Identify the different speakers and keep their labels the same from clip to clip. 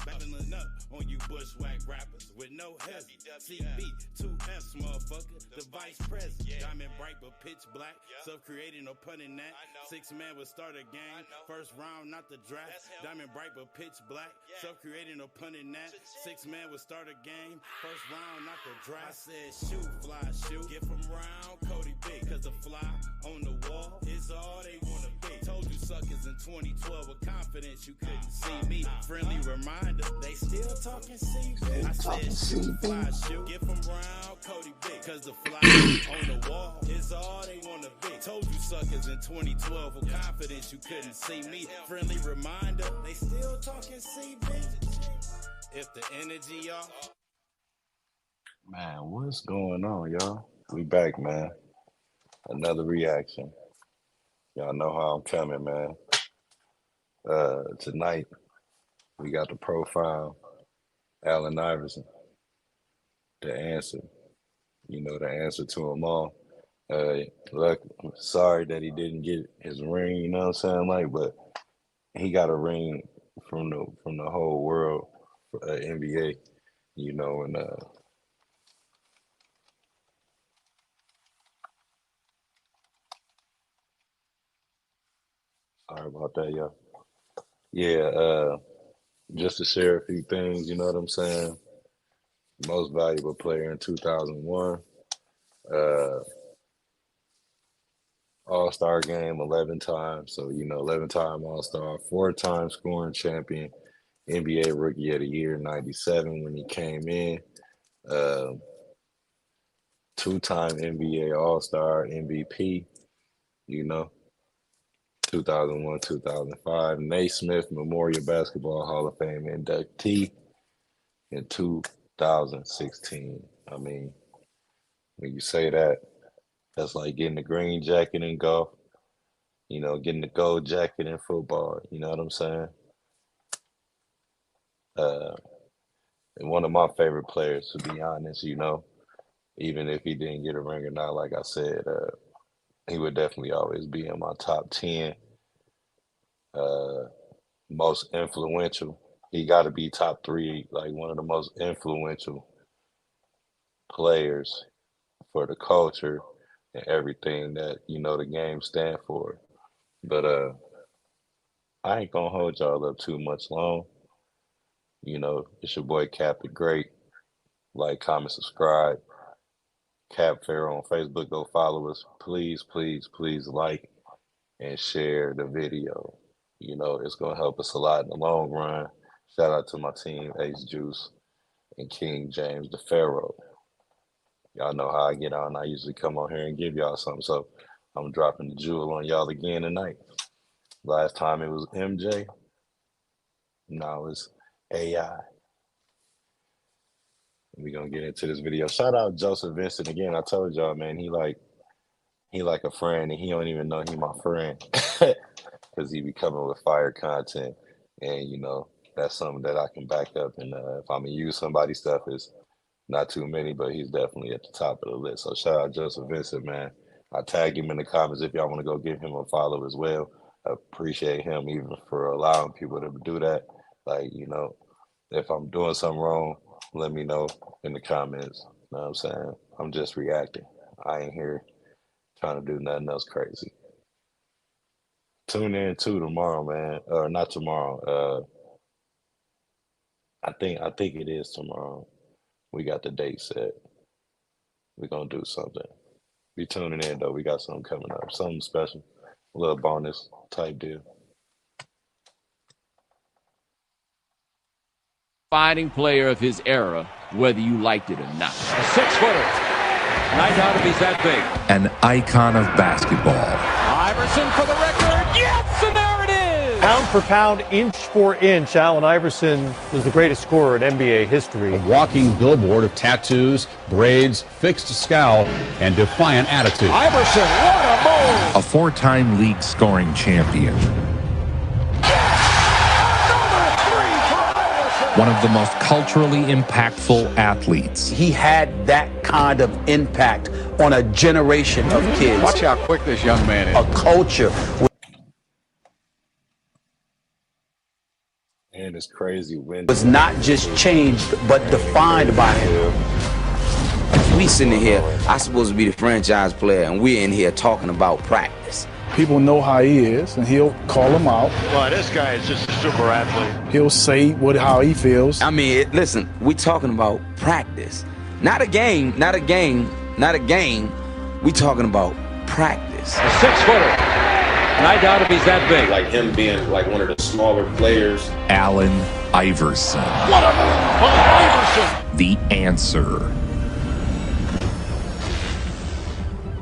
Speaker 1: battling up on you bushwhack rappers with no hesitation. CB, 2Fs, motherfucker, the vice president. Diamond bright but pitch black, self-creating, no pun in that. 6-man would start a game, first round, not the draft. Diamond bright but pitch black, self-creating, no pun in that. 6-man would start a game, first round, not the draft. I said shoot, fly, shoot, get from round, Cody big, cause the fly on the wall is all they wanna be. Told you suckers in 2012 with confidence you couldn't see me. Friendly reminder, they still talking CB. I said shoot, fly, shoot, get from round, Cody big, cause the fly on the wall is all they wanna be. Told you suckers in 2012 with confidence you couldn't see me. Friendly reminder, they still talking CB. If the energy off.
Speaker 2: Man, what's going on, y'all? We back, man. Another reaction. Y'all know how I'm coming, man. Tonight, we got the profile, Allen Iverson. The answer. You know, the answer to them all. Look, sorry that he didn't get his ring, you know what I'm saying? Like, but he got a ring from the whole world, NBA, you know, and sorry about that, y'all. Yeah, just to share a few things, you know what I'm saying? Most valuable player in 2001. All-Star game 11 times. So, you know, 11-time All-Star, 4-time scoring champion, NBA Rookie of the Year, 97 when he came in. 2-time NBA All-Star, MVP, you know, 2001, 2005. Naismith Memorial Basketball Hall of Fame inductee in 2016. I mean, when you say that, that's like getting the green jacket in golf, you know, getting the gold jacket in football. You know what I'm saying? And one of my favorite players, to be honest, you know, even if he didn't get a ring or not, like I said, he would definitely always be in my top 10. Most influential. He got to be top 3, like one of the most influential players for the culture and everything that, you know, the game stand for. But I ain't gonna hold y'all up too much long. You know, it's your boy Cap the Great. Like, comment, subscribe. Cap Pharaoh on Facebook. Go follow us. Please, please, please like and share the video. You know, it's gonna help us a lot in the long run. Shout out to my team, Ace Juice and King James the Pharaoh. Y'all know how I get on. I usually come on here and give y'all something. So I'm dropping the jewel on y'all again tonight. Last time it was MJ. Now it's AI. We're gonna get into this video. Shout out Joseph Vincent again. I told y'all, man, he like a friend, and he don't even know he my friend because he be coming with fire content, and you know that's something that I can back up. And if I'm gonna use somebody's stuff, it's not too many, but he's definitely at the top of the list. So shout out Joseph Vincent, man. I tag him in the comments if y'all want to go give him a follow as well. I appreciate him even for allowing people to do that. Like, you know, if I'm doing something wrong, let me know in the comments. You know what I'm saying? I'm just reacting. I ain't here trying to do nothing else crazy. Tune in too tomorrow, man. Or not tomorrow. I think it is tomorrow. We got the date set. We're gonna do something. Be tuning in though. We got something coming up. Something special. A little bonus type deal.
Speaker 3: Defining player of his era, whether you liked it or not.
Speaker 4: A 6-footer. Nice out if he's that big.
Speaker 5: An icon of basketball.
Speaker 4: Iverson for the record. Yes, and there it is.
Speaker 6: Pound for pound, inch for inch, Allen Iverson was the greatest scorer in NBA history.
Speaker 7: A walking billboard of tattoos, braids, fixed scowl, and defiant attitude.
Speaker 4: Iverson, what a move.
Speaker 5: A 4-time league scoring champion. One of the most culturally impactful athletes.
Speaker 8: He had that kind of impact on a generation of kids.
Speaker 7: Watch how quick this young man is.
Speaker 8: A culture.
Speaker 2: Man, it's crazy.
Speaker 8: Was not just changed, but defined by him.
Speaker 9: We sitting here, I'm supposed to be the franchise player, and we're in here talking about practice.
Speaker 10: People know how he is, and he'll call them out.
Speaker 11: Well, this guy is just a super athlete.
Speaker 10: He'll say how he feels.
Speaker 9: I mean, listen, we talking about practice. Not a game, not a game, not a game. We talking about practice.
Speaker 4: A 6-footer. And I doubt if he's that big.
Speaker 12: Like him being like one of the smaller players.
Speaker 3: Allen Iverson.
Speaker 11: What a move by Iverson!
Speaker 3: The answer.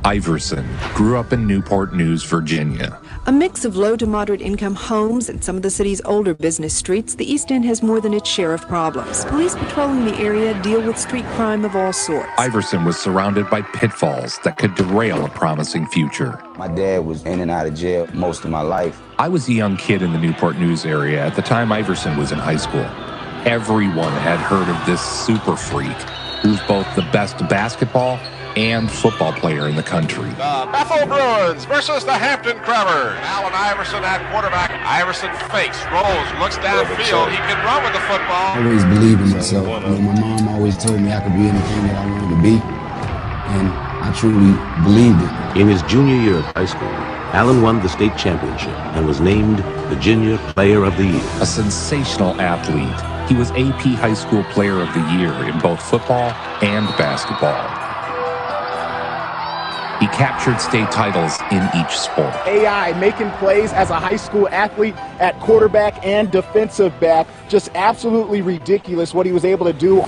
Speaker 3: Iverson grew up in Newport News, Virginia.
Speaker 13: A mix of low to moderate income homes and some of the city's older business streets, the East End has more than its share of problems. Police patrolling the area deal with street crime of all sorts.
Speaker 3: Iverson was surrounded by pitfalls that could derail a promising future.
Speaker 9: My dad was in and out of jail most of my life.
Speaker 3: I was a young kid in the Newport News area at the time Iverson was in high school. Everyone had heard of this super freak, who's both the best basketball and football player in the country.
Speaker 11: The Bethel Bruins versus the Hampton Crabbers. Allen Iverson at quarterback. Iverson fakes, rolls, looks downfield. He can run with the football.
Speaker 14: I always believed in myself. My mom always told me I could be anything that I wanted to be, and I truly believed it.
Speaker 15: In his junior year of high school, Allen won the state championship and was named Virginia Player of the Year.
Speaker 3: A sensational athlete, he was AP High School Player of the Year in both football and basketball. He captured state titles in each sport.
Speaker 16: AI making plays as a high school athlete at quarterback and defensive back. Just absolutely ridiculous what he was able to do.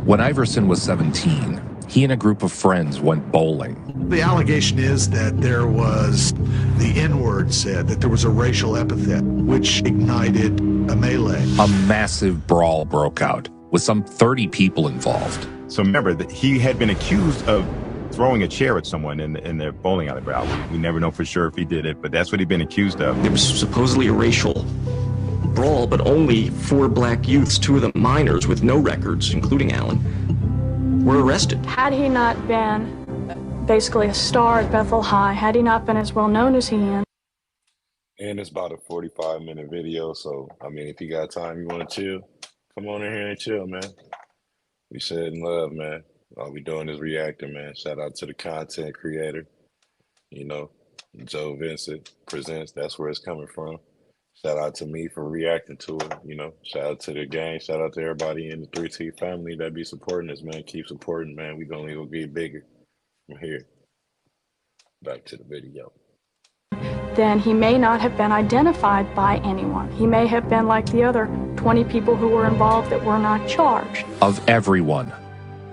Speaker 3: When Iverson was 17, he and a group of friends went bowling.
Speaker 17: The allegation is that there was, the N-word said, that there was a racial epithet, which ignited a melee.
Speaker 3: A massive brawl broke out, with some 30 people involved.
Speaker 18: So remember that he had been accused of throwing a chair at someone in their bowling alley. We never know for sure if he did it, but that's what he'd been accused of.
Speaker 19: There was supposedly a racial brawl, but only 4 black youths, 2 of them minors with no records, including Allen, were arrested.
Speaker 20: Had he not been basically a star at Bethel High, had he not been as well known as he is.
Speaker 2: And it's about a 45-minute video, so, I mean, if you got time, you want to chill, come on in here and chill, man. We shedding love, man. All we doing is reacting, man. Shout out to the content creator. You know, Joe Vincent presents. That's where it's coming from. Shout out to me for reacting to it. You know, shout out to the gang. Shout out to everybody in the 3T family that be supporting us, man. Keep supporting, man. We gonna get bigger from here. Back to the video.
Speaker 20: Then he may not have been identified by anyone. He may have been like the other 20 people who were involved that were not charged.
Speaker 3: Of everyone,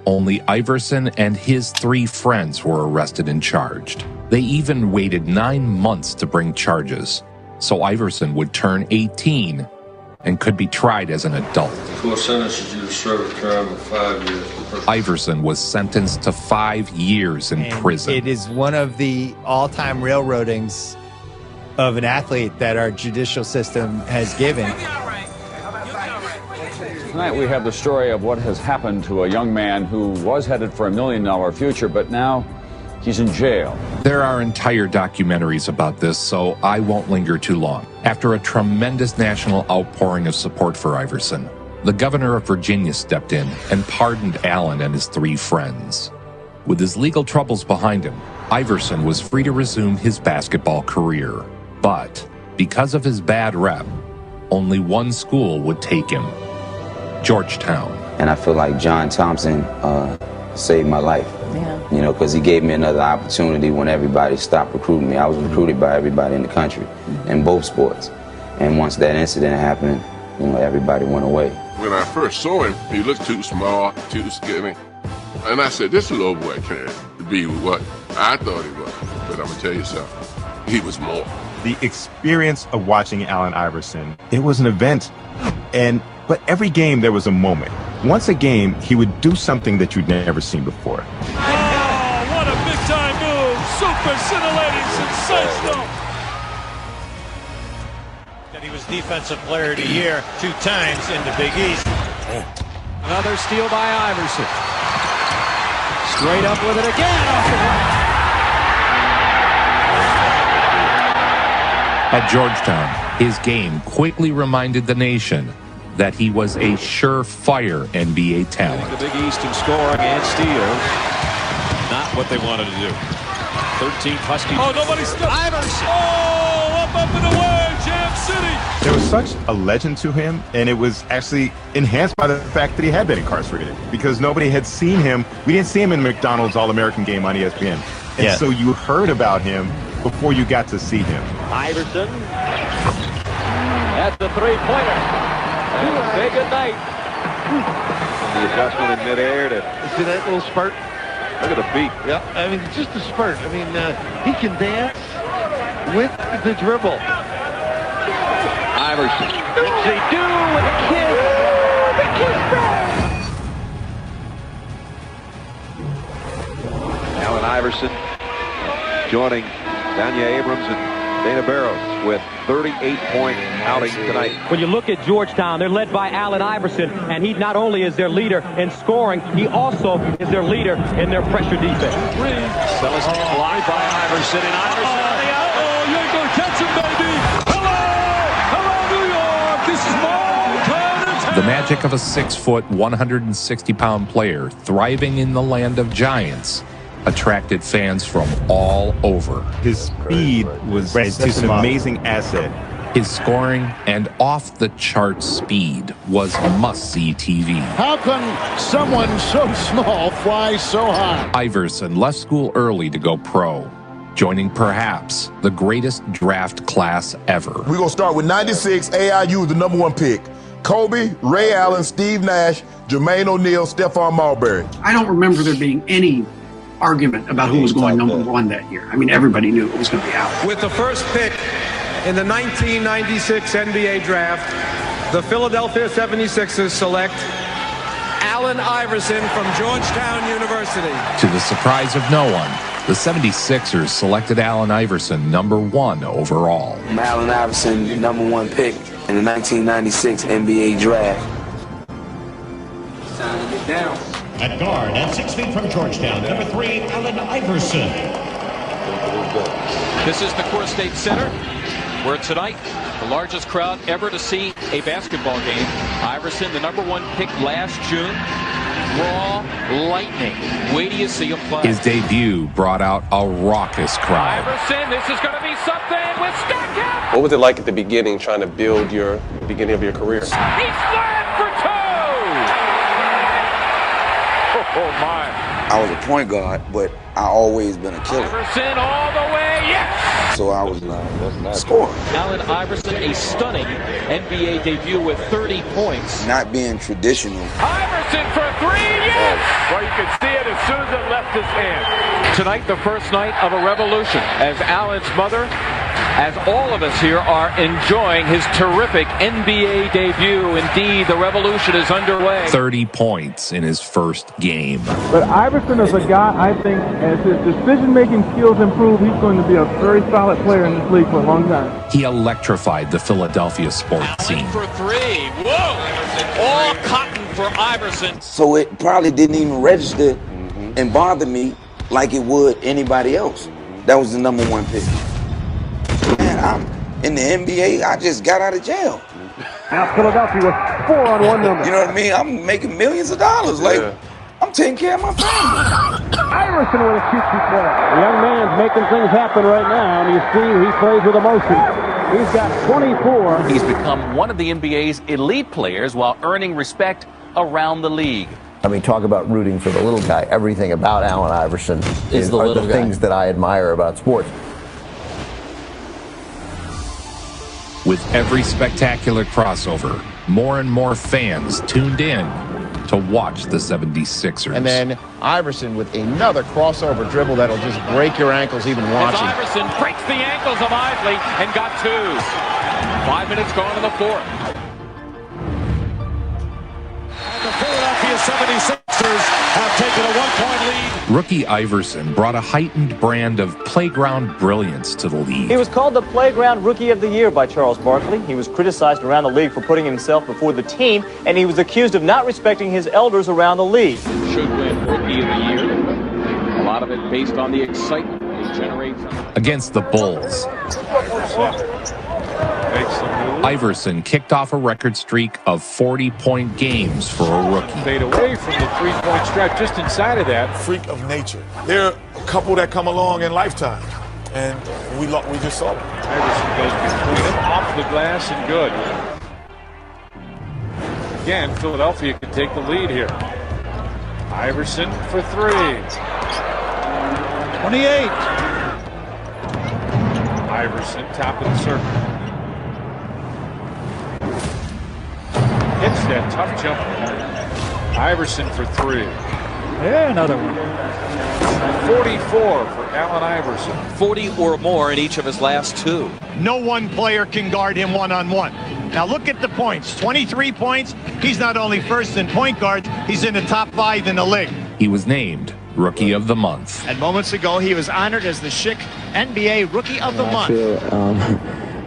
Speaker 3: only Iverson and his 3 friends were arrested and charged. They even waited 9 months to bring charges, so Iverson would turn 18 and could be tried as an adult.
Speaker 21: The court sentences you to serve a term of 5 years.
Speaker 3: Iverson was sentenced to 5 years in prison.
Speaker 22: It is one of the all-time railroadings of an athlete that our judicial system has given.
Speaker 23: Tonight we have the story of what has happened to a young man who was headed for $1 million future, but now he's in jail.
Speaker 3: There are entire documentaries about this, so I won't linger too long. After a tremendous national outpouring of support for Iverson, the governor of Virginia stepped in and pardoned Allen and his 3 friends. With his legal troubles behind him, Iverson was free to resume his basketball career. But because of his bad rep, only one school would take him: Georgetown.
Speaker 9: And I feel like John Thompson saved my life. Yeah. You know, because he gave me another opportunity when everybody stopped recruiting me. I was recruited by everybody in the country in both sports. And once that incident happened, you know, everybody went away.
Speaker 24: When I first saw him, he looked too small, too skinny. And I said, this little boy can't be what I thought he was. But I'm going to tell you something, he was more.
Speaker 18: The experience of watching Allen Iverson, it was an event. But every game there was a moment. Once a game, he would do something that you'd never seen before.
Speaker 4: Oh, what a big-time move! Super scintillating, sensational!
Speaker 11: And he was Defensive Player of the Year 2 times in the Big East.
Speaker 4: Another steal by Iverson. Straight up with it again off the glass.
Speaker 3: At Georgetown, his game quickly reminded the nation that he was a surefire NBA talent.
Speaker 4: The Big East in scoring and steals. Not what they wanted to do. 13th Huskies. Oh, nobody stopped. Iverson. Oh, up and away, Jam City.
Speaker 18: There was such a legend to him, and it was actually enhanced by the fact that he had been incarcerated because nobody had seen him. We didn't see him in McDonald's All-American Game on ESPN. And so you heard about him before you got to see him.
Speaker 4: Iverson. That's the three-pointer. And say goodnight. The adjustment in midair to
Speaker 1: see that little spurt.
Speaker 4: Look at the beat.
Speaker 1: Yeah, I mean, it's just a spurt. I mean, he can dance with the dribble.
Speaker 4: Iverson. What's he do with a kiss? The kiss back. Allen Iverson joining Danya Abrams and Dana Barros with 38-point outing tonight.
Speaker 5: When you look at Georgetown, they're led by Allen Iverson, and he not only is their leader in scoring, he also is their leader in their pressure defense.
Speaker 4: Sellis blocked by Iverson, and Iverson on the out. Oh, you ain't gonna catch him, baby! Hello, New York! This is Motown.
Speaker 3: The magic of a 6-foot, 160-pound player thriving in the land of giants attracted fans from all over.
Speaker 18: His speed was such an amazing asset.
Speaker 3: His scoring and off-the-charts speed was must-see TV.
Speaker 1: How can someone so small fly so high?
Speaker 3: Iverson left school early to go pro, joining perhaps the greatest draft class ever.
Speaker 6: We're going to start with 96, AIU, the number 1 pick. Kobe, Ray Allen, Steve Nash, Jermaine O'Neal, Stephon Marbury.
Speaker 7: I don't remember there being any argument about who was going number 1 that year. I mean, everybody knew it was going to be Allen.
Speaker 25: With the first pick in the 1996 NBA draft, the Philadelphia 76ers select Allen Iverson from Georgetown University.
Speaker 3: To the surprise of no one, the 76ers selected Allen Iverson number 1 overall.
Speaker 9: I'm Allen Iverson, the number 1 pick in the 1996 NBA draft. Time to get down.
Speaker 26: At guard, at 6 feet from Georgetown, number 3, Allen Iverson.
Speaker 4: This is the Core State Center, where tonight, the largest crowd ever to see a basketball game. Iverson, the number 1 pick last June. Raw lightning. Wait till you see him play.
Speaker 3: His debut brought out a raucous crowd.
Speaker 4: Iverson, this is going to be something with Stackhouse.
Speaker 12: What was it like at the beginning, trying to build your beginning of your career?
Speaker 4: He's slammed for 2! Oh, my.
Speaker 9: I was a point guard, but I always been a killer.
Speaker 4: Iverson all the way, yes!
Speaker 9: So I was scoring.
Speaker 4: Allen Iverson, a stunning NBA debut with 30 points.
Speaker 9: Not being traditional.
Speaker 4: Iverson for 3, yes! Well, you could see it as soon as it left his hand. Tonight, the first night of a revolution, as Allen's mother, as all of us here are enjoying his terrific NBA debut. Indeed, the revolution is underway.
Speaker 3: 30 points in his first game.
Speaker 27: But Iverson is a guy, I think, as his decision-making skills improve, he's going to be a very solid player in this league for a long time.
Speaker 3: He electrified the Philadelphia sports scene.
Speaker 4: For 3. Whoa! All cotton for Iverson.
Speaker 9: So it probably didn't even register and bother me like it would anybody else. That was the number 1 pick. Man, I'm in the NBA. I just got out of jail.
Speaker 27: Now Philadelphia with 4 on 1 number.
Speaker 9: You know what I mean? I'm making millions of dollars. Like, I'm taking care of my family.
Speaker 27: Iverson with a cute play. The young man's making things happen right now, and you see he plays with emotion. He's got 24.
Speaker 28: He's become one of the NBA's elite players while earning respect around the league.
Speaker 29: I mean, talk about rooting for the little guy. Everything about Allen Iverson are the things that I admire about sports.
Speaker 3: With every spectacular crossover, more and more fans tuned in to watch the 76ers.
Speaker 16: And then Iverson with another crossover dribble that'll just break your ankles even watching.
Speaker 4: Iverson breaks the ankles of Isley and got 2. 5 minutes gone in the 4th.
Speaker 26: The Philadelphia 76ers have taken a 1-point lead.
Speaker 3: Rookie Iverson brought a heightened brand of playground brilliance to the league.
Speaker 5: He was called the Playground Rookie of the Year by Charles Barkley. He was criticized around the league for putting himself before the team, and he was accused of not respecting his elders around the league.
Speaker 4: Should win Rookie of the Year. A lot of it based on the excitement he generates.
Speaker 3: Against the Bulls,
Speaker 4: Makes the move.
Speaker 3: Iverson kicked off a record streak of 40-point games for a rookie.
Speaker 4: Fade away from the three-point stripe, just inside of that.
Speaker 2: Freak of nature. There are a couple that come along in lifetime, and we just saw them.
Speaker 4: Iverson goes between them, off the glass, and good. Again, Philadelphia can take the lead here. Iverson for three. 28. Iverson, top of the circle. Hits that tough jumper. Iverson for three.
Speaker 27: Yeah, another one.
Speaker 4: 44 for Allen Iverson.
Speaker 28: 40 or more in each of his last two.
Speaker 8: No one player can guard him one-on-one. Now look at the points. 23 points. He's not only first in point guards, he's in the top 5 in the league.
Speaker 3: He was named Rookie of the Month.
Speaker 8: And moments ago, he was honored as the Schick NBA Rookie of the Month.
Speaker 10: I feel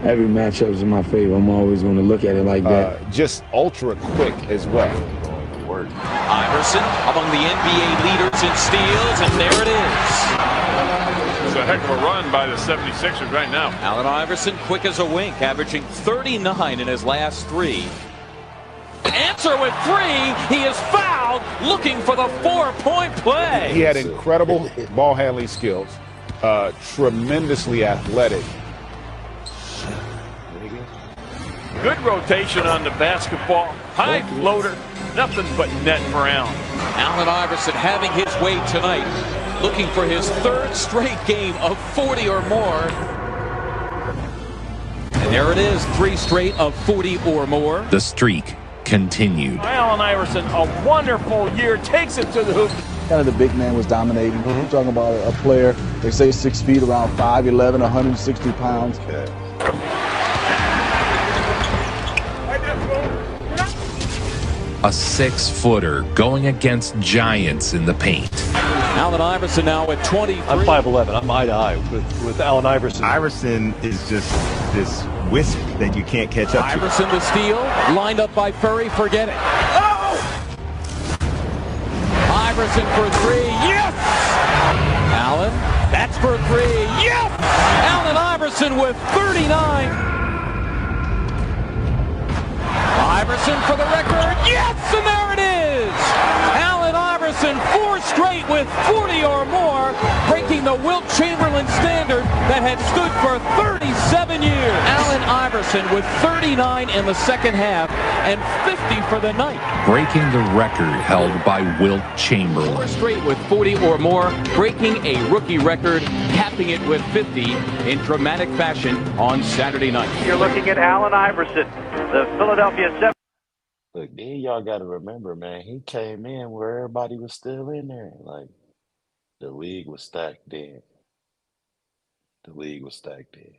Speaker 10: every matchup is in my favor. I'm always going to look at it like that.
Speaker 2: Just ultra quick as well.
Speaker 28: Iverson among the NBA leaders in steals, and there it is.
Speaker 4: It's a heck of a run by the 76ers right now.
Speaker 28: Allen Iverson, quick as a wink, averaging 39 in his last three. Answer with three. He is fouled, looking for the 4-point play.
Speaker 2: He had incredible ball handling skills, tremendously athletic.
Speaker 4: Good rotation on the basketball. High floater. Nothing but net for Allen.
Speaker 28: Allen Iverson having his way tonight, looking for his third straight game of 40 or more. And there it is, 3 straight of 40 or more.
Speaker 3: The streak continued.
Speaker 25: Allen Iverson, a wonderful year, takes it to the hoop.
Speaker 10: Kind of the big man was dominating. We're talking about a player, they say 6 feet, around 5'11", 160 pounds.
Speaker 2: Okay.
Speaker 3: A 6-footer going against giants in the paint.
Speaker 28: Allen Iverson now at 23.
Speaker 13: I'm 5'11". I'm eye to eye with Allen Iverson.
Speaker 18: Iverson is just this wisp that you can't catch up to.
Speaker 28: Iverson the steal, lined up by Curry, forget it. Oh! Iverson for three, yes! Allen, that's for three, yes! Allen Iverson with 39. Iverson for the record, yes, and there it is! Allen Iverson, 4 straight with 40 or more, breaking the Wilt Chamberlain standard that had stood for 37 years. Allen Iverson with 39 in the second half and 50 for the night.
Speaker 3: Breaking the record held by Wilt Chamberlain.
Speaker 28: 4 straight with 40 or more, breaking a rookie record, capping it with 50 in dramatic fashion on Saturday night.
Speaker 14: You're looking at Allen Iverson, the Philadelphia 7.
Speaker 15: Look, then y'all got to remember, man, he came in where everybody was still in there. Like, the league was stacked then. The league was stacked then.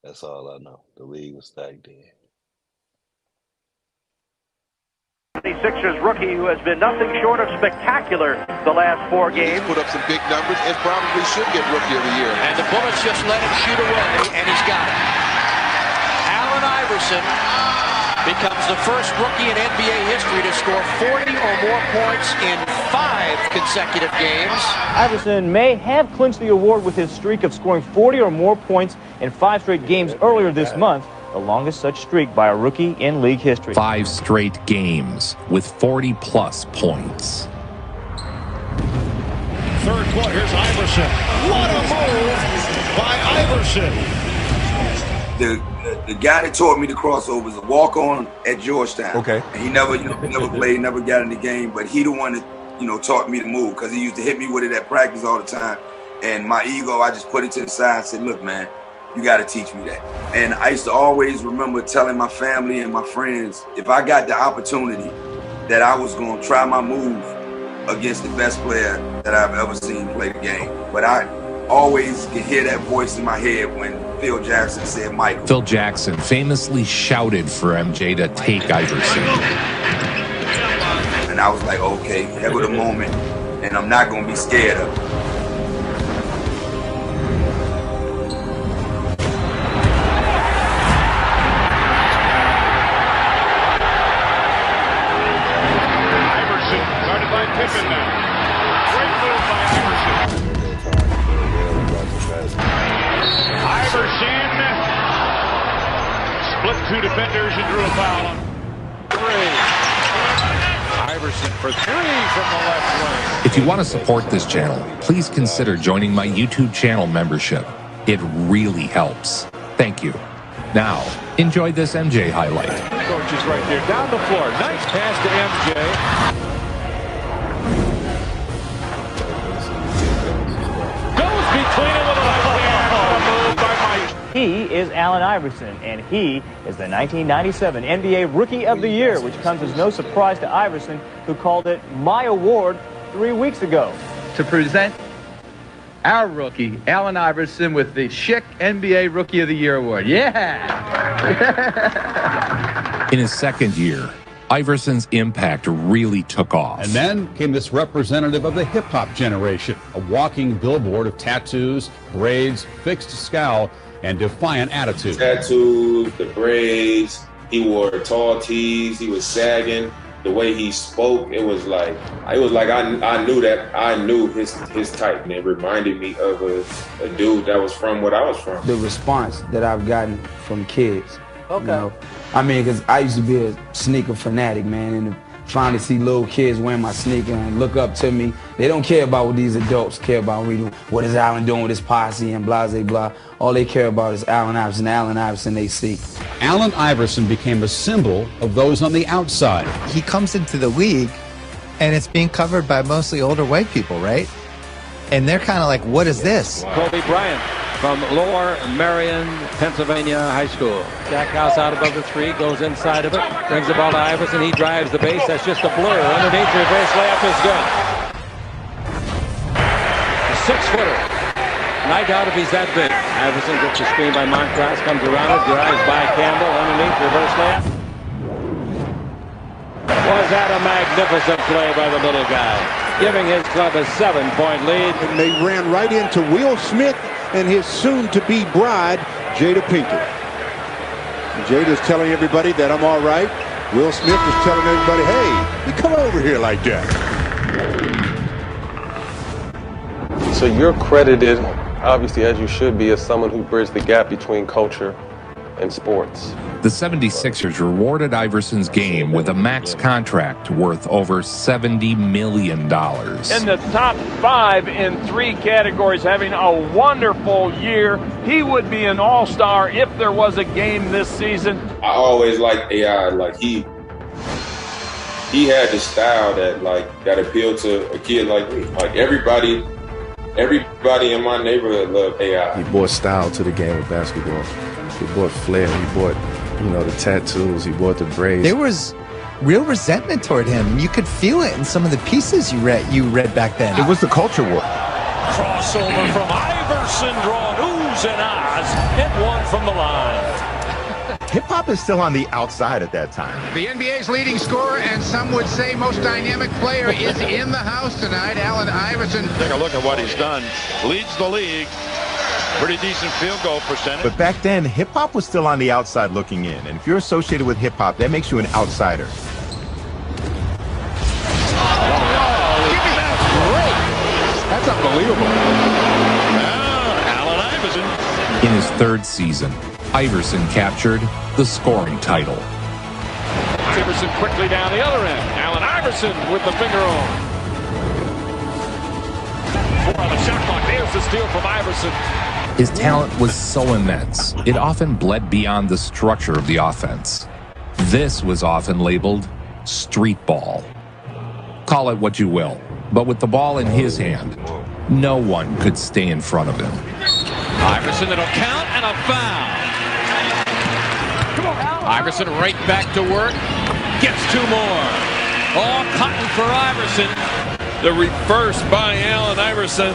Speaker 15: That's all I know. The league was stacked then.
Speaker 14: 76ers rookie who has been nothing short of spectacular the last 4 games.
Speaker 17: Put up some big numbers and probably should get Rookie of the Year.
Speaker 28: And the Bullets just let him shoot away, and he's got it. Allen Iverson becomes the first rookie in NBA history to score 40 or more points in 5 consecutive games.
Speaker 5: Iverson may have clinched the award with his streak of scoring 40 or more points in 5 straight games earlier this month, the longest such streak by a rookie in league history.
Speaker 3: 5 straight games with 40-plus points.
Speaker 26: Third quarter, here's Iverson. What a move by Iverson.
Speaker 19: The guy that taught me the crossover was a walk-on at Georgetown.
Speaker 2: Okay.
Speaker 19: And he never played, never got in the game, but he the one that, taught me to move because he used to hit me with it at practice all the time. And my ego, I just put it to the side and said, look, man, you got to teach me that. And I used to always remember telling my family and my friends, if I got the opportunity, that I was going to try my move against the best player that I've ever seen play the game. But I always could hear that voice in my head when Phil Jackson said Michael.
Speaker 3: Phil Jackson famously shouted for MJ to take Iverson.
Speaker 19: And I was like, okay, that was the moment, and I'm not going to be scared of it.
Speaker 25: Iverson, guarded by Pippen now. Great move by Iverson. Iverson
Speaker 4: two defenders and drew a foul on three. Iverson for three from the left wing.
Speaker 3: If you want to support this channel, please consider joining my YouTube channel membership. It really helps. Thank you. Now, enjoy this MJ highlight.
Speaker 4: Coach is right there down the floor. Nice pass to MJ. Goes between them with a left move by Mike.
Speaker 5: He is Allen Iverson, and he is the 1997 NBA Rookie of the Year, which comes as no surprise to Iverson, who called it my award 3 weeks ago.
Speaker 1: To present our rookie, Allen Iverson, with the Schick NBA Rookie of the Year award. Yeah!
Speaker 3: In his second year, Iverson's impact really took off.
Speaker 6: And then came this representative of the hip-hop generation, a walking billboard of tattoos, braids, fixed scowl, and defiant attitude.
Speaker 7: Tattoos, the braids, he wore tall tees, he was sagging. The way he spoke, it was like I knew his type, and it reminded me of a dude that was from what I was from.
Speaker 11: The response that I've gotten from kids.
Speaker 5: Okay.
Speaker 11: You know? I mean, because I used to be a sneaker fanatic, man, and to finally see little kids wearing my sneaker and look up to me. They don't care about what these adults care about. What is Allen doing with his posse and blah, blah, blah. All they care about is Allen Iverson they see.
Speaker 6: Allen Iverson became a symbol of those on the outside.
Speaker 20: He comes into the league, and it's being covered by mostly older white people, right? And they're kind of like, what is this?
Speaker 28: Kobe Bryant from Lower Marion, Pennsylvania High School. Stackhouse out above the three, goes inside of it, brings the ball to Iverson. He drives the base. That's just a blur. Underneath, reverse layup is good. A 6-footer. And I doubt if he's that big. Iverson gets the screen by Montross, comes around it, drives by Campbell, underneath, reverse layup. Was that a magnificent play by the little guy, giving his club a 7-point lead.
Speaker 21: And they ran right into Will Smith and his soon-to-be bride, Jada Pinkett. Jada's telling everybody that I'm all right. Will Smith is telling everybody, hey, you come over here like that.
Speaker 12: So you're credited, obviously, as you should be, as someone who bridged the gap between culture and sports.
Speaker 3: The 76ers rewarded Iverson's game with a max contract worth over $70 million.
Speaker 4: In the top 5 in 3 categories, having a wonderful year. He would be an all-star if there was a game this season.
Speaker 7: I always liked AI. Like he had the style that appealed to a kid like me. Like everybody in my neighborhood loved AI.
Speaker 22: He brought style to the game of basketball. He brought flair. He brought, the tattoos. He brought the braids.
Speaker 20: There was real resentment toward him. You could feel it in some of the pieces you read back then.
Speaker 18: It was the culture war.
Speaker 28: Crossover from Iverson, drawing oohs and ahs, and one from the line.
Speaker 18: Hip-hop is still on the outside at that time.
Speaker 23: The NBA's leading scorer and some would say most dynamic player is in the house tonight, Allen Iverson.
Speaker 25: Take a look at what he's done. Leads the league. Pretty decent field goal percentage.
Speaker 18: But back then, hip-hop was still on the outside looking in. And if you're associated with hip-hop, that makes you an outsider.
Speaker 21: That's unbelievable.
Speaker 25: Allen Iverson.
Speaker 3: In his 3rd season, Iverson captured the scoring title.
Speaker 4: Iverson quickly down the other end. Allen Iverson with the finger on. 4 on the shot clock. There's the steal from Iverson.
Speaker 3: His talent was so immense, it often bled beyond the structure of the offense. This was often labeled street ball. Call it what you will, but with the ball in his hand, no one could stay in front of him.
Speaker 28: Iverson, it'll count, and a foul. Iverson right back to work, gets 2 more. All cotton for Iverson.
Speaker 4: The reverse by Allen Iverson.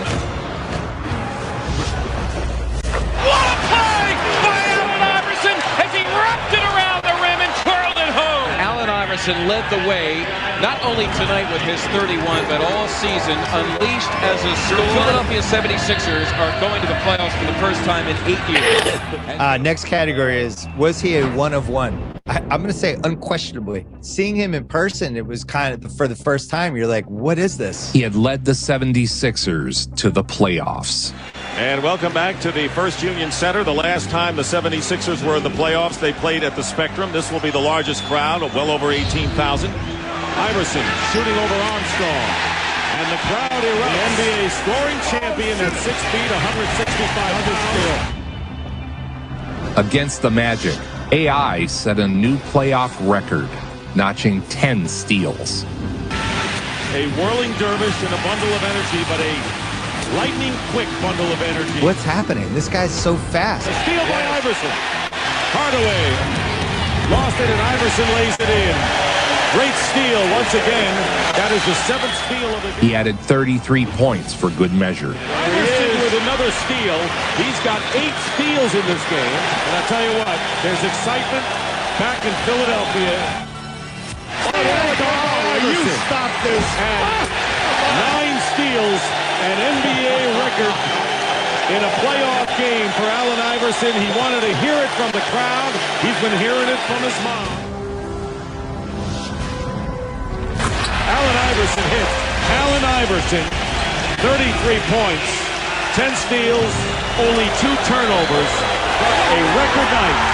Speaker 28: What a play by Allen Iverson as he wrapped it around the rim and twirled it home. Allen Iverson led the way, not only tonight with his 31, but all season, unleashed as a star. The Philadelphia 76ers are going to the playoffs for the first time in 8 years.
Speaker 20: Next category is, was he a one of one? I'm going to say unquestionably. Seeing him in person, it was kind of, for the first time, you're like, what is this?
Speaker 3: He had led the 76ers to the playoffs.
Speaker 26: And welcome back to the First Union Center. The last time the 76ers were in the playoffs, they played at the Spectrum. This will be the largest crowd of well over 18,000. Iverson shooting over Armstrong. And the crowd erupts. The NBA scoring champion at 6 feet, 165 pounds.
Speaker 3: Against the Magic, AI set a new playoff record, notching 10 steals.
Speaker 26: A whirling dervish in a bundle of energy, but a lightning-quick bundle of energy.
Speaker 20: What's happening? This guy's so fast.
Speaker 26: A steal by Iverson. Hardaway lost it, and Iverson lays it in. Great steal once again. That is the 7th steal of the game.
Speaker 3: He added 33 points for good measure.
Speaker 26: Iverson with another steal. He's got 8 steals in this game. And I'll tell you what, there's excitement back in Philadelphia.
Speaker 8: You stop this.
Speaker 26: And 9 steals, an NBA record in a playoff game for Allen Iverson. He wanted to hear it from the crowd. He's been hearing it from his mom. Allen Iverson hits. Allen Iverson, 33 points, 10 steals, only 2 turnovers. A record night.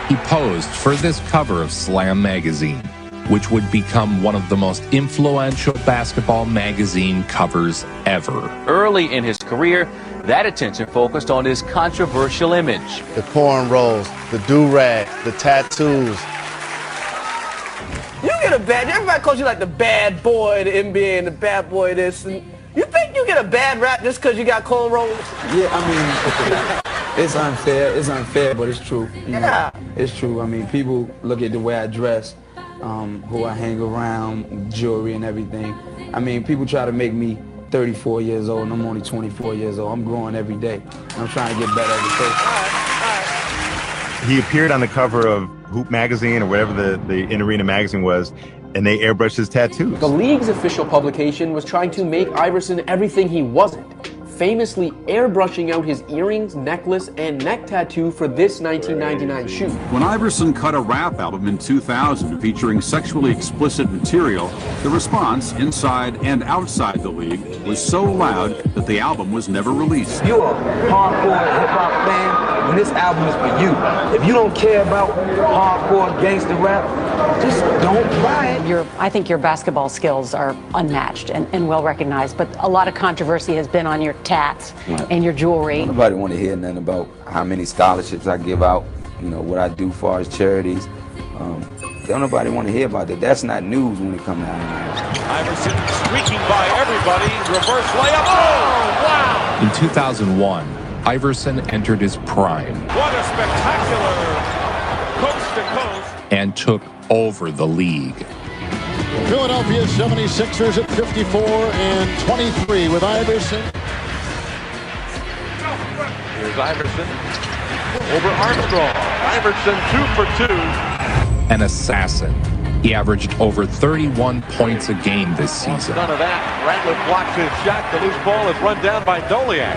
Speaker 3: He posed for this cover of Slam magazine, which would become one of the most influential basketball magazine covers ever.
Speaker 4: Early in his career, that attention focused on his controversial image.
Speaker 8: The cornrows, the do-rag, the tattoos.
Speaker 9: You get a bad, everybody calls you like the bad boy of the NBA and the bad boy of this. And you think you get a bad rap just because you got cornrows?
Speaker 11: Yeah, I mean, it's unfair. It's unfair, but it's true.
Speaker 9: Yeah.
Speaker 11: It's true. I mean, people look at the way I dress, who I hang around, jewelry and everything. I mean, people try to make me 34 years old, and I'm only 24 years old. I'm growing every day. I'm trying to get better every day.
Speaker 18: He appeared on the cover of Hoop Magazine or whatever the in-arena magazine was, and they airbrushed his tattoos.
Speaker 10: The league's official publication was trying to make Iverson everything he wasn't, famously airbrushing out his earrings, necklace, and neck tattoo for this 1999 shoot.
Speaker 6: When Iverson cut a rap album in 2000 featuring sexually explicit material, the response inside and outside the league was so loud that the album was never released.
Speaker 11: You're a hardcore hip-hop fan, when this album is for you. If you don't care about hardcore gangster rap, just don't buy it.
Speaker 13: I think your basketball skills are unmatched and well recognized, but a lot of controversy has been on your tats and your jewelry.
Speaker 11: Nobody want to hear nothing about how many scholarships I give out, you know, what I do for as charities. Don't nobody want to hear about that. That's not news when it comes to
Speaker 4: Iverson streaking by everybody. Reverse layup. Oh, wow!
Speaker 3: In 2001, Iverson entered his prime.
Speaker 26: What a spectacular coast to coast.
Speaker 3: And took over the league.
Speaker 8: Philadelphia 76ers at 54-23 with Iverson.
Speaker 4: Here's Iverson over Armstrong. Iverson 2 for 2.
Speaker 3: An assassin. He averaged over 31 points a game this season.
Speaker 4: None of that. Ratliff blocks his shot. The loose ball is run down by Doliak.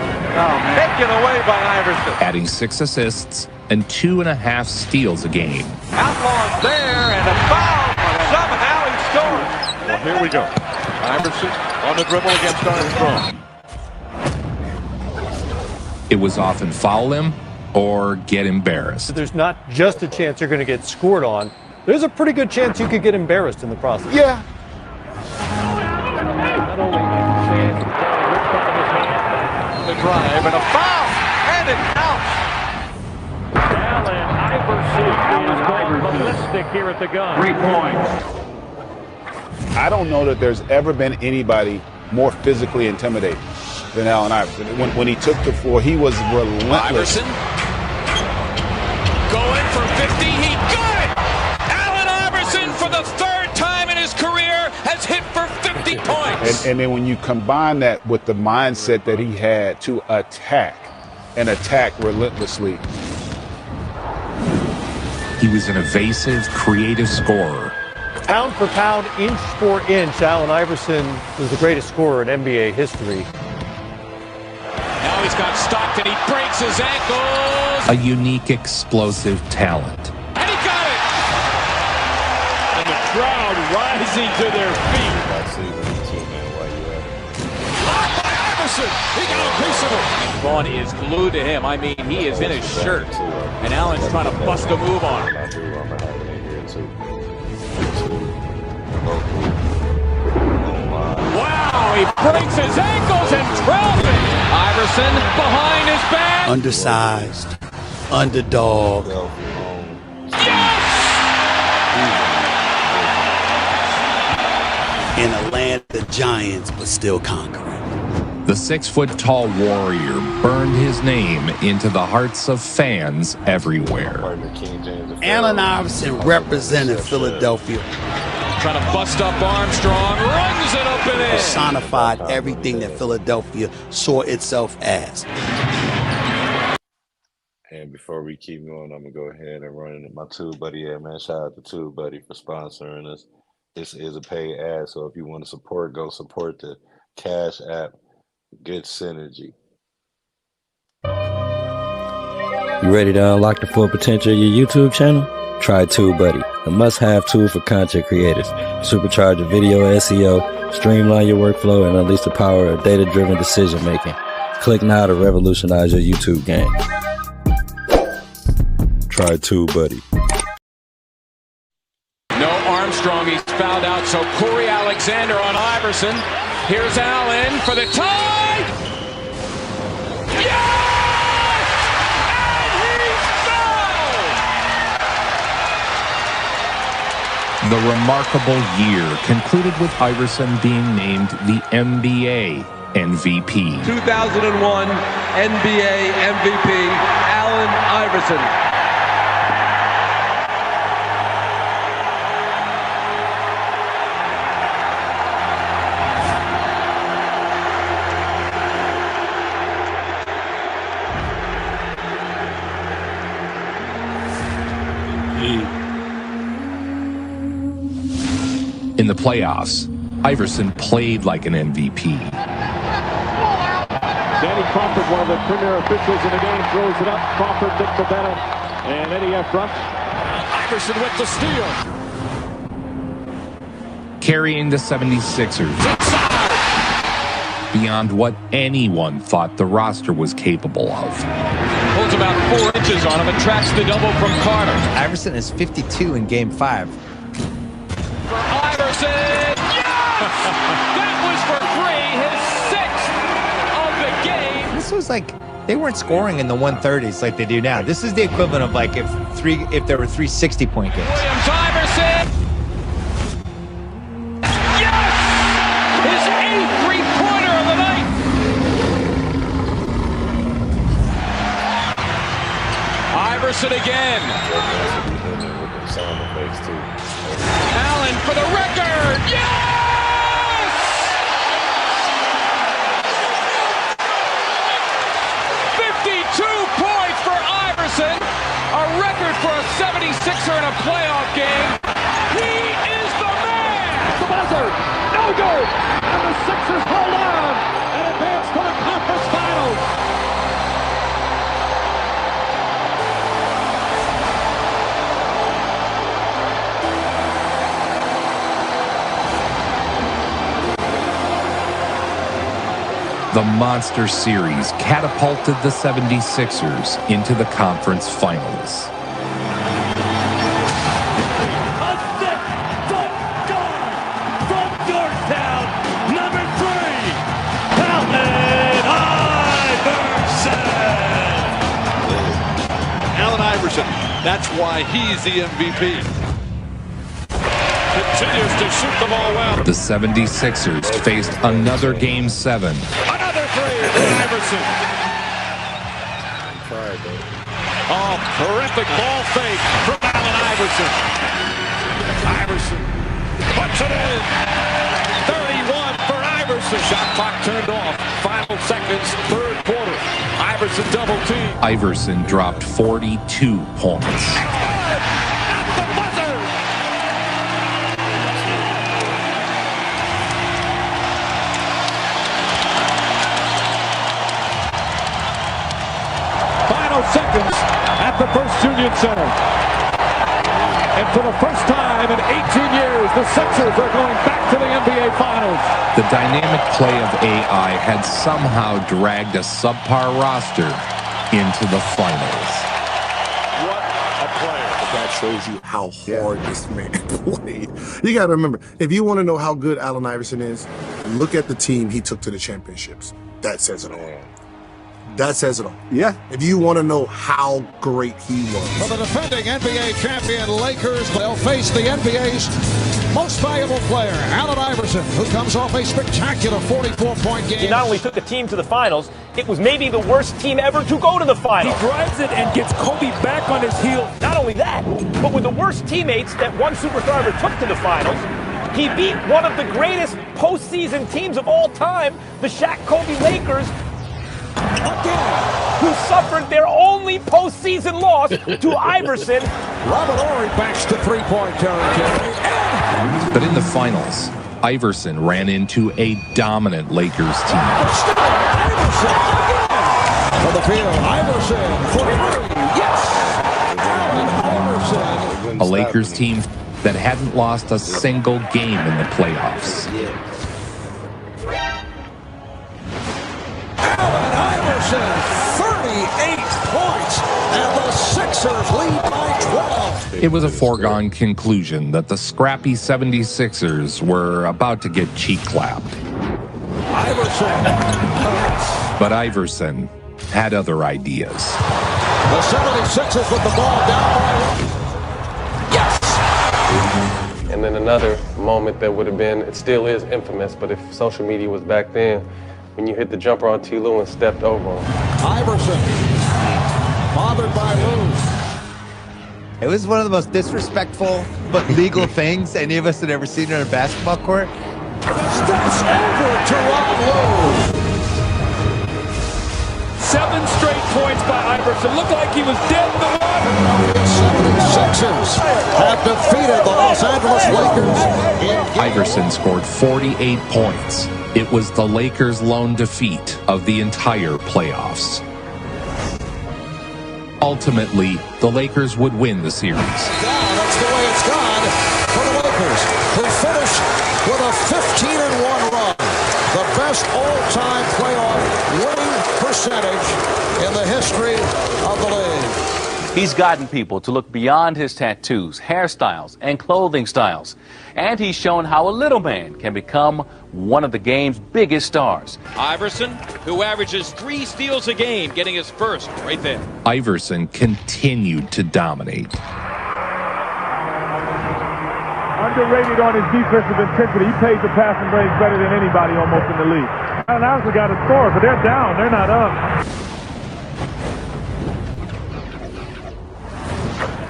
Speaker 4: Taken away by Iverson.
Speaker 3: Adding 6 assists and 2.5 steals a game.
Speaker 4: Outlaws there, and a foul. Somehow he scores.
Speaker 26: Well, here we go. Iverson on the dribble against Armstrong.
Speaker 3: It was often foul him or get embarrassed.
Speaker 15: There's not just a chance you're going to get scored on. There's a pretty good chance you could get embarrassed in the process.
Speaker 8: Yeah.
Speaker 4: Not only the drive and a foul, and it counts.
Speaker 14: Allen Iverson is ballistic here at the gun.
Speaker 8: 3 points. I don't know that there's ever been anybody more physically intimidating than Allen Iverson. When he took the floor, he was relentless.
Speaker 4: Iverson going for 50. He got it! Allen Iverson, for the 3rd time in his career, has hit for 50 points.
Speaker 8: And then when you combine that with the mindset that he had to attack and attack relentlessly.
Speaker 3: He was an evasive, creative scorer.
Speaker 15: Pound for pound, inch for inch, Allen Iverson was the greatest scorer in NBA history.
Speaker 4: Now he's got stopped and he breaks his ankles.
Speaker 3: A unique, explosive talent.
Speaker 4: And he got it! And the crowd rising to their feet. Blocked by Iverson. He got a piece of it. Vaughn is glued to him. I mean, he is in his shirt. And Allen's trying to bust a move on him. Wow, he breaks his ankles and trails it. Iverson behind his back.
Speaker 1: Undersized, underdog. In a land of giants, but still conquering.
Speaker 3: The 6-foot-tall warrior burned his name into the hearts of fans everywhere.
Speaker 1: Allen Iverson represented Philadelphia.
Speaker 4: Trying to bust up Armstrong, runs it up and in.
Speaker 1: Personified everything that Philadelphia saw itself as.
Speaker 2: And before we keep going, I'm going to go ahead and run my Tube Buddy ad, man. Shout out to Tube Buddy for sponsoring us. This is a paid ad, so if you want to support, go support the Cash App. Good synergy.
Speaker 5: You ready to unlock the full potential of your YouTube channel? Try TubeBuddy, a must-have tool for content creators. Supercharge your video SEO, streamline your workflow, and unleash the power of data-driven decision-making. Click now to revolutionize your YouTube game. Try TubeBuddy.
Speaker 4: No Armstrong, he's fouled out, so Corey Alexander on Iverson. Here's Allen for the tie! Yes! And he's fouled!
Speaker 3: The remarkable year concluded with Iverson being named the NBA MVP.
Speaker 25: 2001 NBA MVP, Allen Iverson.
Speaker 3: In the playoffs, Iverson played like an MVP.
Speaker 16: Danny Crawford, one of the premier officials in the game, throws it up. Crawford, Dick Bavetta, and Eddie F. Rush.
Speaker 4: Iverson with the steal.
Speaker 3: Carrying the 76ers beyond what anyone thought the roster was capable of.
Speaker 4: Pulls about 4 inches on him and tracks the double from Carter.
Speaker 20: Iverson is 52 in Game 5.
Speaker 4: For Iverson, yes! That was for 3, his 6th of the game.
Speaker 20: This was like, they weren't scoring in the 130s like they do now. This is the equivalent of like if there were 3 60-point games.
Speaker 4: Williams, Iverson. Yes! His 8th three-pointer of the night. Iverson again. Allen for the record. Yes! 52 points for Iverson. A record for a 76er in a playoff game. He is the man.
Speaker 16: The buzzer. No good. And the Sixers hold on and advance to the conference finals.
Speaker 3: The Monster Series catapulted the 76ers into the conference finals.
Speaker 16: A 6-foot guard from Georgetown, number 3, Allen Iverson.
Speaker 26: Allen Iverson, that's why he's the MVP. Continues to shoot the ball well.
Speaker 3: The 76ers faced another Game 7.
Speaker 26: Another 3 for Iverson. Oh, terrific ball fake from Allen Iverson. Iverson puts it in. 31 for Iverson. Shot clock turned off. Final seconds, 3rd quarter. Iverson double team.
Speaker 3: Iverson dropped 42 points.
Speaker 16: seconds at the First Union Center. And for the first time in 18 years, the Sixers are going back to the NBA Finals.
Speaker 3: The dynamic play of AI had somehow dragged a subpar roster into the finals.
Speaker 16: What a player.
Speaker 7: That shows you how hard this man played. You got to remember, if you want to know how good Allen Iverson is, look at the team he took to the championships. That says it all. That says it all. Yeah. If you want to know how great he was.
Speaker 16: For the defending NBA champion Lakers, they'll face the NBA's most valuable player, Allen Iverson, who comes off a spectacular 44-point game.
Speaker 12: He not only took the team to the finals, it was maybe the worst team ever to go to the finals.
Speaker 16: He drives it and gets Kobe back on his heels.
Speaker 12: Not only that, but with the worst teammates that one superstar ever took to the finals, he beat one of the greatest postseason teams of all time, the Shaq-Kobe Lakers, who suffered their only postseason loss to Iverson.
Speaker 16: Robert Horry backs to three-point territory.
Speaker 3: But in the finals, Iverson ran into a dominant Lakers team.
Speaker 16: Iverson again. For the field, Iverson for three. Yes! Iverson.
Speaker 3: A Lakers team that hadn't lost a single game in the playoffs.
Speaker 16: Allen Iverson, 38 points, and the Sixers lead by 12.
Speaker 3: It was a foregone conclusion that the scrappy 76ers were about to get cheek-clapped.
Speaker 16: Iverson.
Speaker 3: But Iverson had other ideas.
Speaker 16: The 76ers with the ball down by one. Yes!
Speaker 17: And then another moment that would have been, it still is infamous, but if social media was back then, when you hit the jumper on T. Lue and stepped over him.
Speaker 16: Iverson, bothered by Lue.
Speaker 20: It was one of the most disrespectful but legal things any of us had ever seen on a basketball court.
Speaker 16: Steps over to Ron Lue.
Speaker 28: 7 straight points by Iverson. Looked like he was dead in the water.
Speaker 16: The 76ers have defeated the Los Angeles Lakers.
Speaker 3: Iverson scored 48 points. It was the Lakers' lone defeat of the entire playoffs. Ultimately, the Lakers would win the series.
Speaker 16: That's the way it's gone for the Lakers, who finished with a 15-1 run. The best all-time playoff winning percentage in the history of the league.
Speaker 19: He's gotten people to look beyond his tattoos, hairstyles, and clothing styles. And he's shown how a little man can become one of the game's biggest stars.
Speaker 28: Iverson, who averages 3 steals a game, getting his first right there.
Speaker 3: Iverson continued to dominate.
Speaker 22: Underrated on his defensive intensity. He plays the passing range better than anybody almost in the league. Allen Iverson got a score, but they're down. They're not up.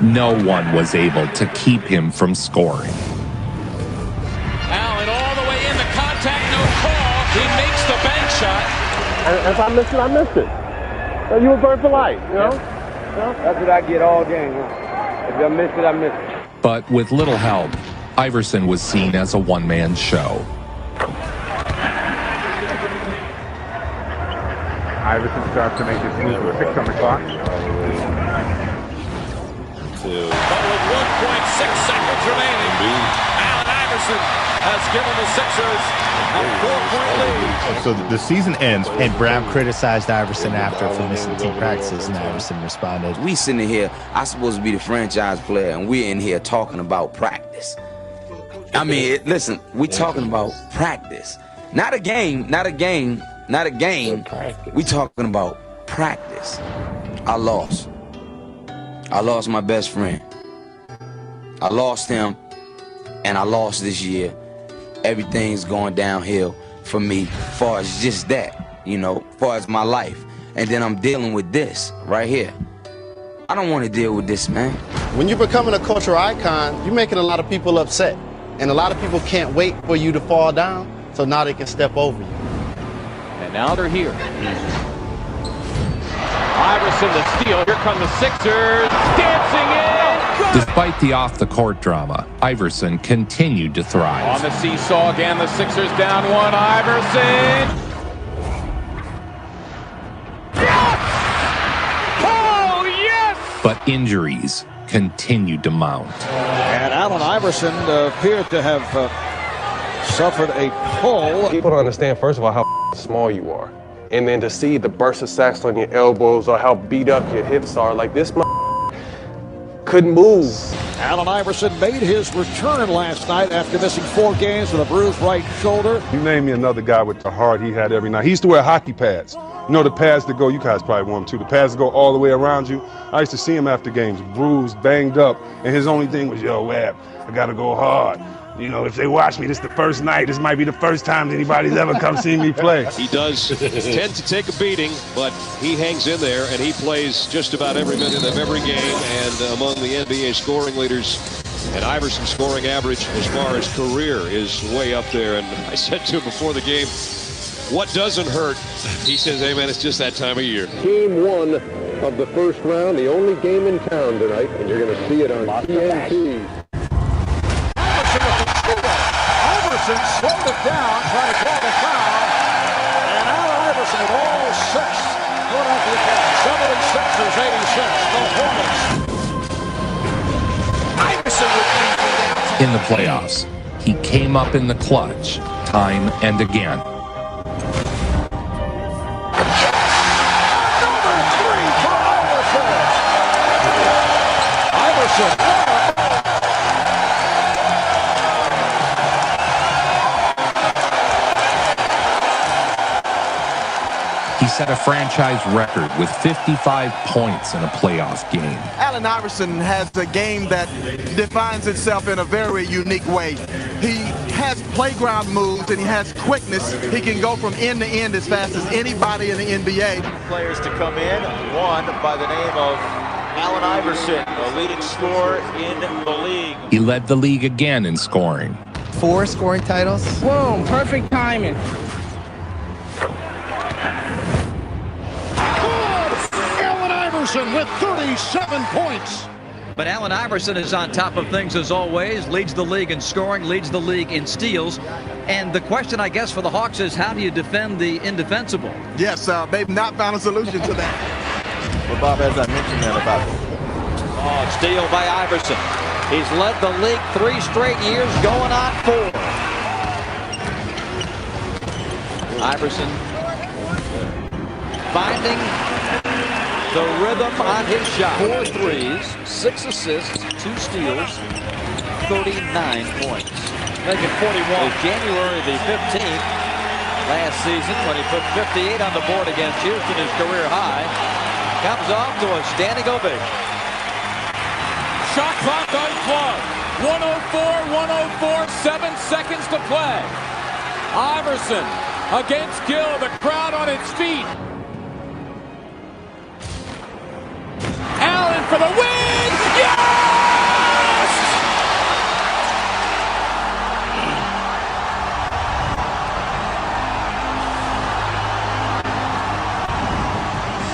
Speaker 3: No one was able to keep him from scoring.
Speaker 28: Allen all the way in, the contact, no call. He makes the bank shot.
Speaker 22: If I missed it, I missed it. You were burned for life, you know?
Speaker 23: That's what I get all game. If I missed it, I missed it.
Speaker 3: But with little help, Iverson was seen as a one-man show.
Speaker 22: Iverson starts to make his move with 6 on the clock.
Speaker 28: But with 1.6 seconds remaining, Allen Iverson has given the Sixers a 4-point lead.
Speaker 20: So the season ends, and Brown criticized Iverson after for missing team practices, and Iverson responded,
Speaker 11: We sitting here, I'm supposed to be the franchise player, and we're in here talking about practice. I mean, listen, we talking about practice. Not a game. We talking about practice. I lost my best friend. I lost him, and I lost this year. Everything's going downhill for me, as far as just that, you know, as far as my life. And then I'm dealing with this right here. I don't want to deal with this, man.
Speaker 24: When you're becoming a cultural icon, you're making a lot of people upset. And a lot of people can't wait for you to fall down, so now they can step over you.
Speaker 28: And now they're here. Iverson the steal. Here come the Sixers. Dancing in. Good.
Speaker 3: Despite the off-the-court drama, Iverson continued to thrive.
Speaker 28: On the seesaw again, the Sixers down 1. Iverson. Yes!
Speaker 3: But injuries continued to mount.
Speaker 16: And Allen Iverson appeared to have suffered a pull.
Speaker 17: People don't understand, first of all, how small you are. And then to see the burst of sacks on your elbows or how beat up your hips are, like this couldn't move.
Speaker 16: Allen Iverson made his return last night after missing 4 games with a bruised right shoulder.
Speaker 6: You name me another guy with the heart he had every night. He used to wear hockey pads. You know, the pads that go, you guys probably wore them too, the pads that go all the way around you. I used to see him after games, bruised, banged up, and his only thing was, yo, Wab, I gotta go hard. You know, if they watch me, this is the first night. This might be the first time anybody's ever come see me play.
Speaker 9: He does tend to take a beating, but he hangs in there, and he plays just about every minute of every game, and among the NBA scoring leaders. And Iverson's scoring average as far as career is way up there. And I said to him before the game, what doesn't hurt? He says, hey, man, it's just that time of year.
Speaker 10: Game 1 of the first round, the only game in town tonight, and you're going to see it on TNT.
Speaker 16: Iverson slowed it down, trying to call the foul. And Allen Iverson with all 6 Philadelphia Cavs. 76ers, 86, the Hornets.
Speaker 3: In the playoffs, he came up in the clutch time and again.
Speaker 16: Number 3 for Iverson. Iverson.
Speaker 3: He set a franchise record with 55 points in a playoff game.
Speaker 13: Allen Iverson has a game that defines itself in a very unique way. He has playground moves and he has quickness. He can go from end to end as fast as anybody in the NBA.
Speaker 14: Players to come in, one by the name of Allen Iverson, the leading scorer in the league.
Speaker 3: He led the league again in scoring.
Speaker 18: 4 scoring titles.
Speaker 21: Boom, perfect timing.
Speaker 16: With 37 points.
Speaker 27: But Allen Iverson is on top of things as always, leads the league in scoring, leads the league in steals. And the question, I guess, for the Hawks is how do you defend the indefensible?
Speaker 13: Yes, they've not found a solution to that.
Speaker 14: Well, Bob, as I mentioned that about
Speaker 12: Steal by Iverson. He's led the league 3 straight years, going on 4. Iverson finding the rhythm on his shot. 4 threes, 6 assists, 2 steals, 39 points. Making 41. January the 15th last season when he put 58 on the board against Houston, his career high. Comes off to a standing ovation.
Speaker 28: Shot clock unplugged. 104, 7 seconds to play. Iverson against Gill, the crowd on its feet. Allen for the win! Yes!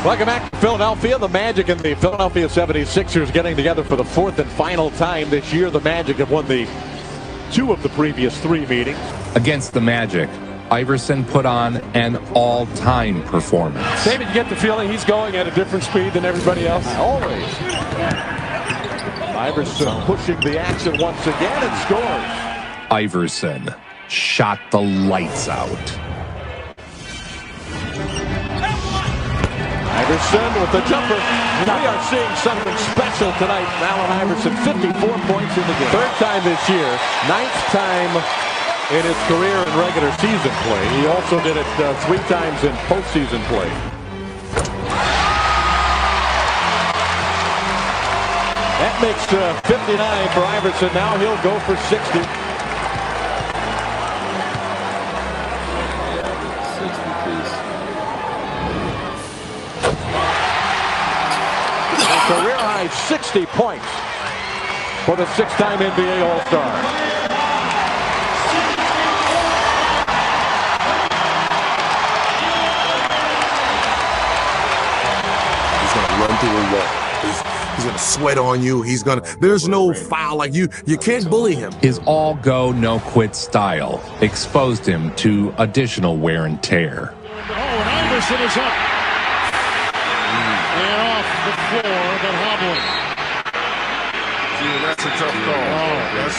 Speaker 12: Welcome back to Philadelphia. The Magic and the Philadelphia 76ers getting together for the 4th and final time this year. The Magic have won the 2 of the previous 3 meetings.
Speaker 3: Against the Magic, Iverson put on an all-time performance.
Speaker 12: David, you get the feeling he's going at a different speed than everybody else?
Speaker 14: Always.
Speaker 12: Iverson pushing the action once again and scores.
Speaker 3: Iverson shot the lights out.
Speaker 12: Iverson with the jumper. We are seeing something special tonight. Allen Iverson, 54 points in the game. 3rd time this year, 9th time in his career in regular season play. He also did it 3 times in postseason play. That makes 59 for Iverson. Now he'll go for 60. Career high 60 points for the 6-time NBA All-Star.
Speaker 7: Run through a wall. He's gonna sweat on you. There's no foul. Like you can't bully him.
Speaker 3: His all-go, no-quit style exposed him to additional wear and tear.
Speaker 16: Oh, and Iverson is up. And off the floor, but hobbling.
Speaker 1: Yeah, that's a tough call.
Speaker 16: Oh, that's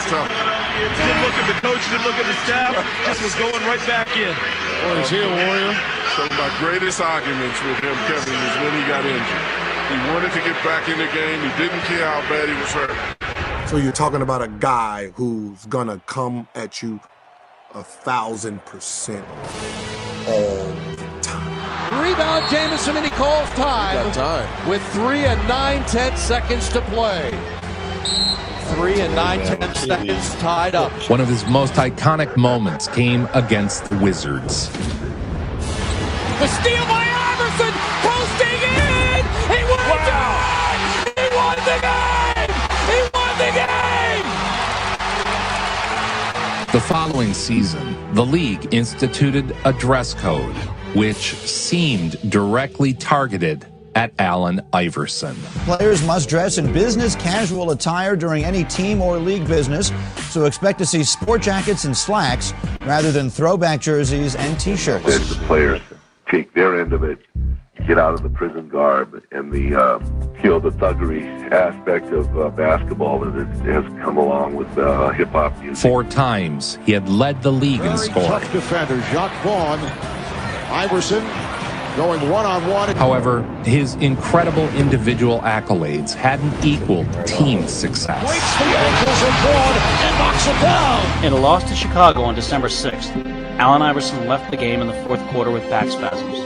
Speaker 16: tough.
Speaker 2: Didn't look at the coach, didn't look at the staff, just was going right back in.
Speaker 16: Boy, is he a warrior?
Speaker 1: Some of my greatest arguments with him, Kevin, is when he got injured. He wanted to get back in the game. He didn't care how bad he was hurt.
Speaker 7: So you're talking about a guy who's gonna come at you 1,000% all the time.
Speaker 16: Rebound, Jamison, and he calls time. With 3 and 9/10 seconds to play.
Speaker 12: 3 and 9/10 seconds tied up.
Speaker 3: One of his most iconic moments came against the Wizards.
Speaker 28: The steal by Iverson, posting in! He won the game! He won the game! He won the game!
Speaker 3: The following season, the league instituted a dress code, which seemed directly targeted at Allen Iverson.
Speaker 4: Players must dress in business casual attire during any team or league business, so expect to see sport jackets and slacks rather than throwback jerseys and T-shirts.
Speaker 5: Let the players take their end of it, get out of the prison garb, and the the thuggery aspect of basketball that has come along with hip-hop music.
Speaker 3: 4 times he had led the league in scoring.
Speaker 16: Tough defender, Jacques Vaughn. Iverson going one-on-one.
Speaker 3: However, his incredible individual accolades hadn't equaled team success.
Speaker 16: Breaks the ankles of Vaughn and knocks him down.
Speaker 8: In a loss to Chicago on December 6th, Allen Iverson left the game in the fourth quarter with back spasms.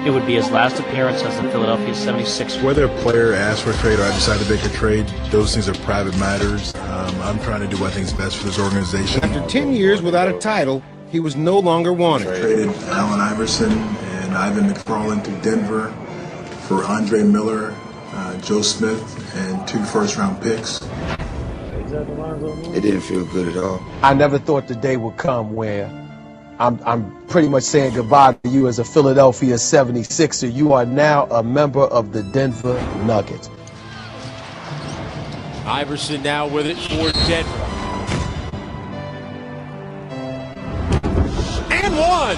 Speaker 8: It would be his last appearance as the Philadelphia 76ers.
Speaker 15: Whether a player asks for a trade or I decide to make a trade, those things are private matters. I'm trying to do what I think is best for this organization.
Speaker 25: After 10 years without a title, he was no longer wanted.
Speaker 15: Traded Allen Iverson and Ivan McFarland to Denver for Andre Miller, Joe Smith, and 2 first-round picks.
Speaker 4: It didn't feel good at all.
Speaker 26: I never thought the day would come where I'm pretty much saying goodbye to you as a Philadelphia 76er. You are now a member of the Denver Nuggets.
Speaker 12: Iverson now with it for Denver. And one!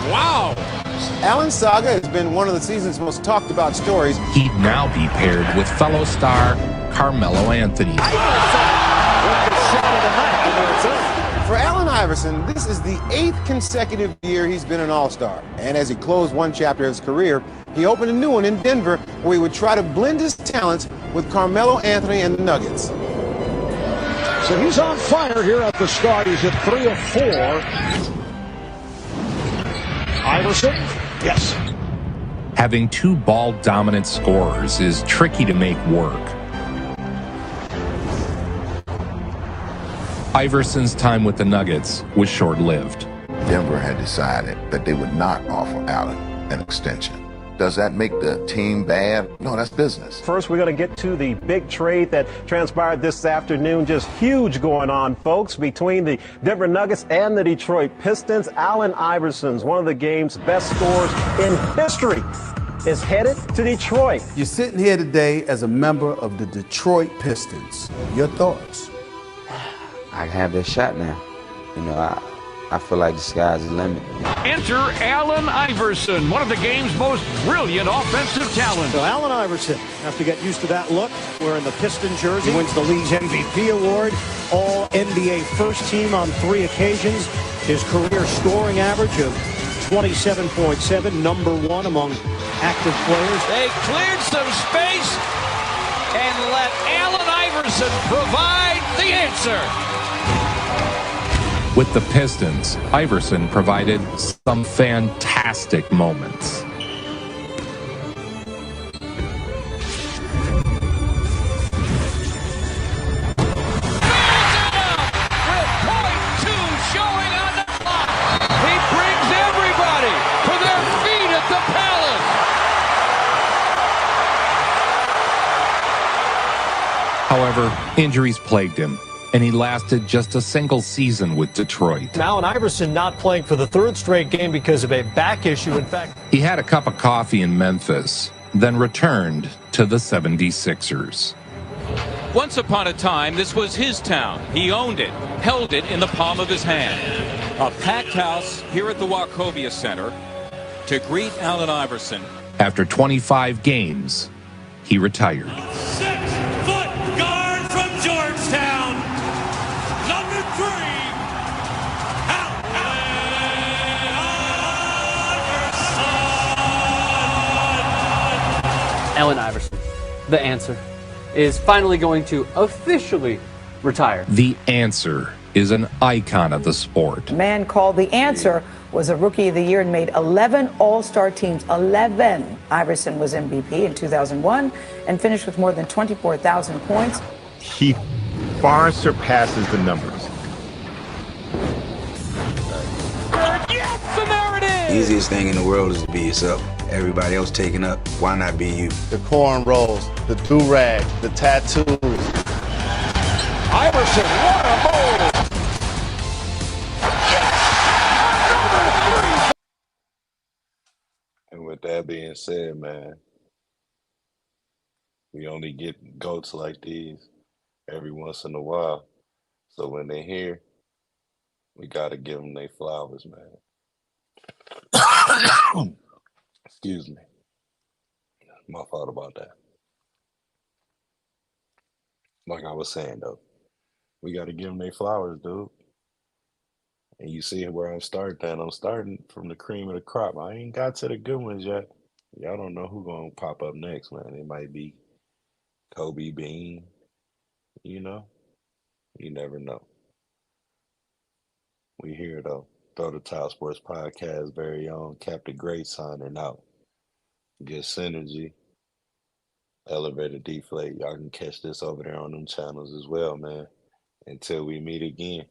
Speaker 12: Wow!
Speaker 29: Allen's saga has been one of the season's most talked about stories.
Speaker 3: He'd now be paired with fellow star Carmelo Anthony.
Speaker 29: For Allen Iverson, this is the 8th consecutive year he's been an All-Star. And as he closed one chapter of his career, he opened a new one in Denver where he would try to blend his talents with Carmelo Anthony and the Nuggets.
Speaker 16: So he's on fire here at the start. He's at 3 of 4. Iverson, yes.
Speaker 3: Having 2 ball-dominant scorers is tricky to make work. Iverson's time with the Nuggets was short-lived.
Speaker 30: Denver had decided that they would not offer Allen an extension. Does that make the team bad? No, that's business.
Speaker 31: First, we're going to get to the big trade that transpired this afternoon. Just huge going on, folks, between the Denver Nuggets and the Detroit Pistons. Allen Iverson's one of the game's best scorers in history is headed to Detroit.
Speaker 32: You're sitting here today as a member of the Detroit Pistons. Your thoughts?
Speaker 11: I have that shot now. You know, I feel like the sky's the limit.
Speaker 28: Enter Allen Iverson, one of the game's most brilliant offensive talents.
Speaker 33: So Allen Iverson has to get used to that look. Wearing the Piston jersey. He wins the league's MVP award. All NBA first team on 3 occasions. His career scoring average of 27.7, number 1 among active players.
Speaker 27: They cleared some space and let Allen Iverson provide the answer.
Speaker 3: With the Pistons, Iverson provided some fantastic moments.
Speaker 28: He brings everybody to their feet at the Palace.
Speaker 3: However, injuries plagued him, and he lasted just a single season with Detroit.
Speaker 33: Allen Iverson not playing for the 3rd straight game because of a back issue. In fact,
Speaker 3: He had a cup of coffee in Memphis, then returned to the 76ers.
Speaker 28: Once upon a time, this was his town. He owned it, held it in the palm of his hand. A packed house here at the Wachovia Center to greet Allen Iverson.
Speaker 3: After 25 games, he retired.
Speaker 6: 6-foot guard from Georgetown, number 3,
Speaker 9: Allen Iverson, the answer, is finally going to officially retire.
Speaker 3: The answer is an icon of the sport.
Speaker 10: The man called the answer was a Rookie of the Year and made 11 All-Star teams. 11. Iverson was MVP in 2001 and finished with more than 24,000 points.
Speaker 13: He far surpasses the numbers.
Speaker 9: Yes, and there it is!
Speaker 11: The easiest thing in the world is to be yourself. Everybody else taking up. Why not be you?
Speaker 26: The cornrows, the do-rag, the tattoos.
Speaker 16: Iverson, what a move!
Speaker 14: And with that being said, man, we only get GOATs like these every once in a while. So when they're here, we got to give them their flowers, man. Excuse me. My fault about that. Like I was saying, though, we got to give them their flowers, dude. And you see where I'm starting at. I'm starting from the cream of the crop. I ain't got to the good ones yet. Y'all don't know who gonna pop up next, man. It might be Kobe Bean. You know? You never know. We here, though. Throw the Top Sports Podcast, very own Captain Great signing out. Good synergy. Elevator deflate. Y'all can catch this over there on them channels as well, man. Until we meet again.